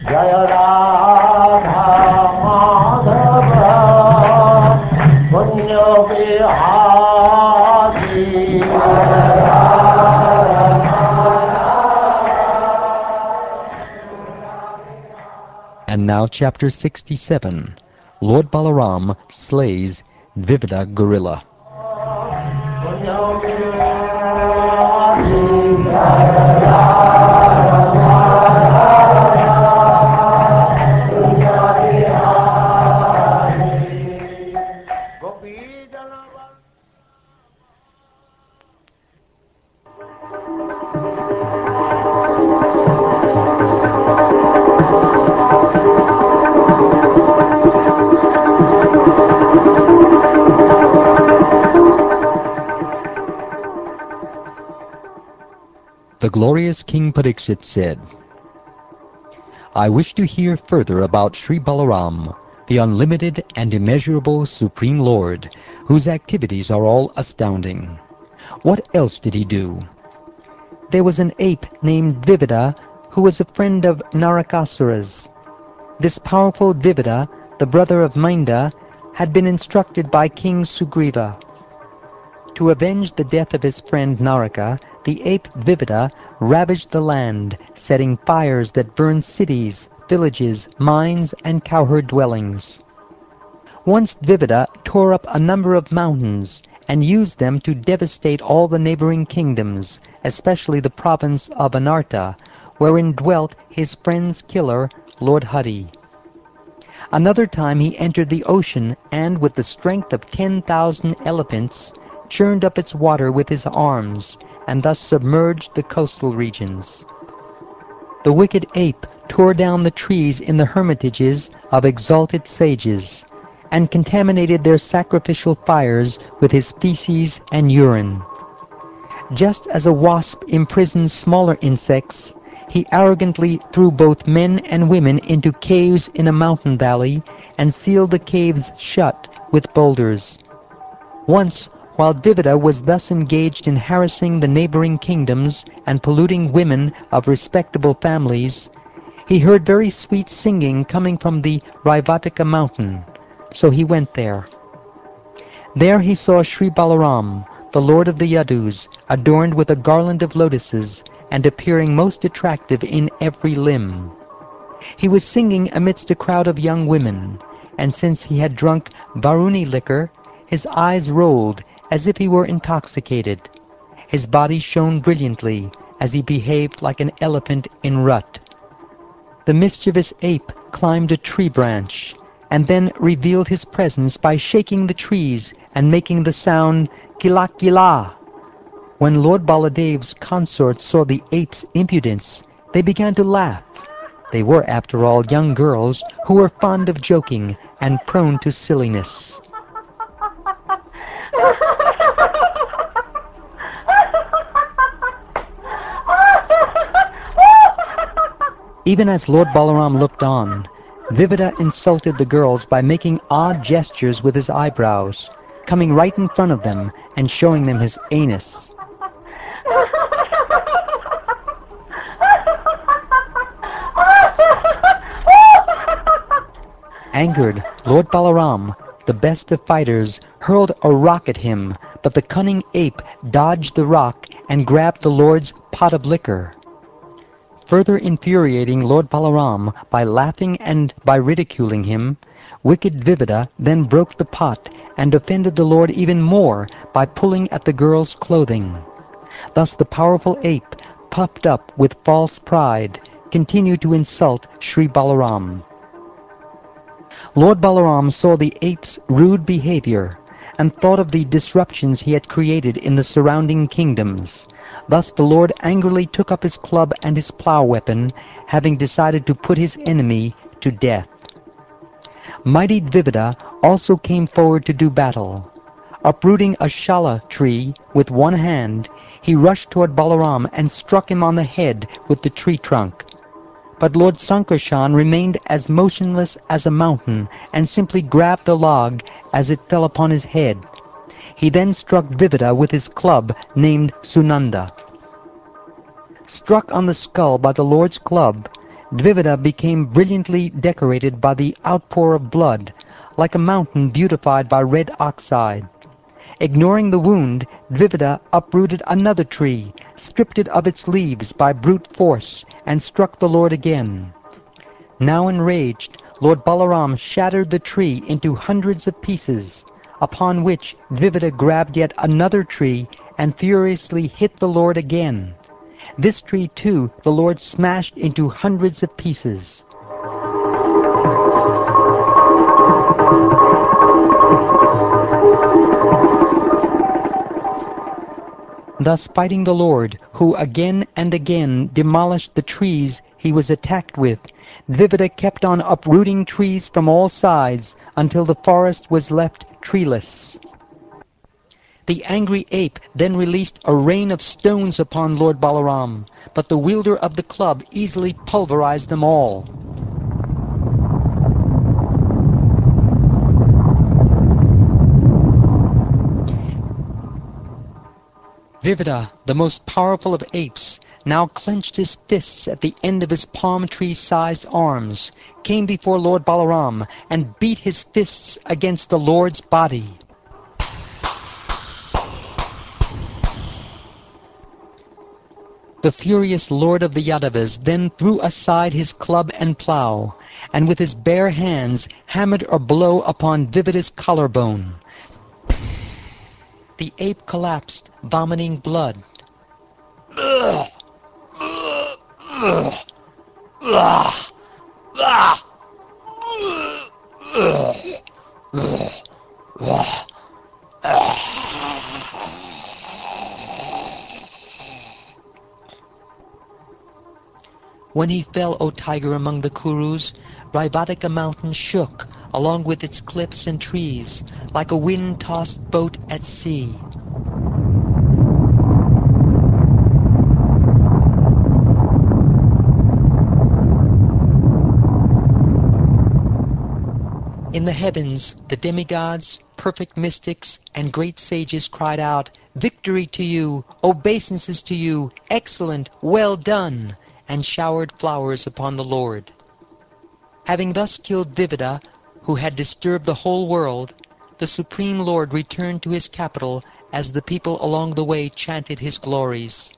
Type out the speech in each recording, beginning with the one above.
Jaya Radha Madhava Punya Bihari. And now chapter 67. Lord Balaram slays Vivida Gorilla. The glorious King Parikshit said, I wish to hear further about Sri Balaram, the unlimited and immeasurable Supreme Lord, whose activities are all astounding. What else did he do? There was an ape named Vivida who was a friend of Narakasura's. This powerful Vivida, the brother of Mainda, had been instructed by King Sugriva. To avenge the death of his friend Naraka, the ape Vivida ravaged the land, setting fires that burned cities, villages, mines, and cowherd dwellings. Once Vivida tore up a number of mountains and used them to devastate all the neighboring kingdoms, especially the province of Anarta, wherein dwelt his friend's killer, Lord Hari. Another time he entered the ocean and, with the strength of 10,000 elephants, churned up its water with his arms, and thus submerged the coastal regions. The wicked ape tore down the trees in the hermitages of exalted sages, and contaminated their sacrificial fires with his feces and urine. Just as a wasp imprisons smaller insects, he arrogantly threw both men and women into caves in a mountain valley, and sealed the caves shut with boulders. Once, while Vivida was thus engaged in harassing the neighboring kingdoms and polluting women of respectable families, he heard very sweet singing coming from the Raivatika mountain, so he went there. There he saw Sri Balaram, the lord of the Yadus, adorned with a garland of lotuses, and appearing most attractive in every limb. He was singing amidst a crowd of young women, and since he had drunk Varuni liquor, his eyes rolled as if he were intoxicated. His body shone brilliantly, as he behaved like an elephant in rut. The mischievous ape climbed a tree branch, and then revealed his presence by shaking the trees and making the sound "Kila Kila." When Lord Baladev's consorts saw the ape's impudence, they began to laugh. They were, after all, young girls who were fond of joking and prone to silliness. Even as Lord Balaram looked on, Vivida insulted the girls by making odd gestures with his eyebrows, coming right in front of them and showing them his anus. Angered, Lord Balaram, the best of fighters, hurled a rock at him, but the cunning ape dodged the rock and grabbed the Lord's pot of liquor. Further infuriating Lord Balaram by laughing and by ridiculing him, wicked Vivida then broke the pot and offended the Lord even more by pulling at the girl's clothing. Thus the powerful ape, puffed up with false pride, continued to insult Sri Balaram. Lord Balaram saw the ape's rude behavior and thought of the disruptions he had created in the surrounding kingdoms. Thus the Lord angrily took up his club and his plough weapon, having decided to put his enemy to death. Mighty Vivida also came forward to do battle. Uprooting a shala tree with one hand, he rushed toward Balaram and struck him on the head with the tree trunk. But Lord Sankarshan remained as motionless as a mountain and simply grabbed the log as it fell upon his head. He then struck Vivida with his club named Sunanda. Struck on the skull by the Lord's club, Dvivida became brilliantly decorated by the outpour of blood, like a mountain beautified by red oxide. Ignoring the wound, Dvivida uprooted another tree, stripped it of its leaves by brute force, and struck the Lord again. Now enraged, Lord Balaram shattered the tree into hundreds of pieces, upon which Dvivida grabbed yet another tree and furiously hit the Lord again. This tree, too, the Lord smashed into hundreds of pieces. Thus fighting the Lord, who again and again demolished the trees he was attacked with, Dvivida kept on uprooting trees from all sides until the forest was left treeless. The angry ape then released a rain of stones upon Lord Balaram, but the wielder of the club easily pulverized them all. Dvivida, the most powerful of apes, now clenched his fists at the end of his palm tree-sized arms, came before Lord Balaram, and beat his fists against the Lord's body. The furious lord of the Yadavas then threw aside his club and plough, and with his bare hands hammered a blow upon Dvivida's collarbone. The ape collapsed, vomiting blood. When he fell, O tiger, among the Kurus, Raivadika mountain shook, along with its cliffs and trees, like a wind-tossed boat at sea. In the heavens, the demigods, perfect mystics, and great sages cried out, "Victory to you! Obeisances to you! Excellent! Well done!" and showered flowers upon the Lord. Having thus killed Dvivida, who had disturbed the whole world, the Supreme Lord returned to his capital as the people along the way chanted his glories.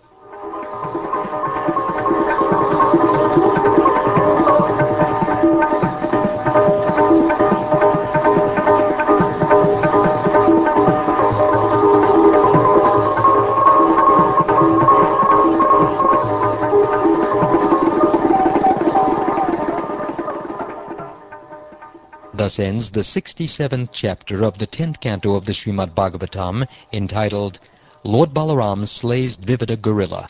Thus ends the 67th chapter of the 10th canto of the Shrimad Bhagavatam, entitled Lord Balaram Slays Dvivida Gorilla.